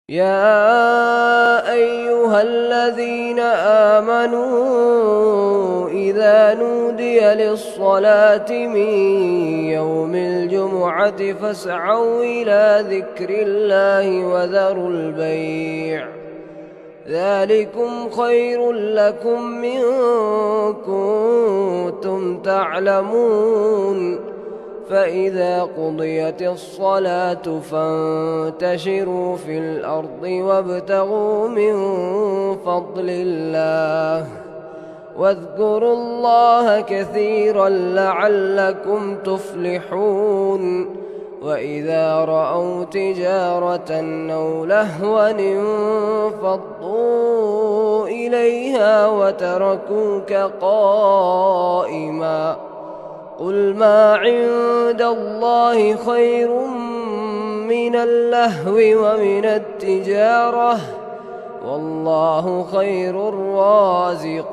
يا أيها الذين آمنوا إذا نودي للصلاة من يوم الجمعة فاسعوا إلى ذكر الله وذروا البيع ذلكم خير لكم إن كنتم تعلمون فإذا قضيت الصلاة فانتشروا في الأرض وابتغوا من فضل الله واذكروا الله كثيرا لعلكم تفلحون وإذا رأوا تجارة أو لهوا انفضوا إليها وتركوك قائما قل ما عند الله خير من اللهو ومن التجارة والله خير الرازقين.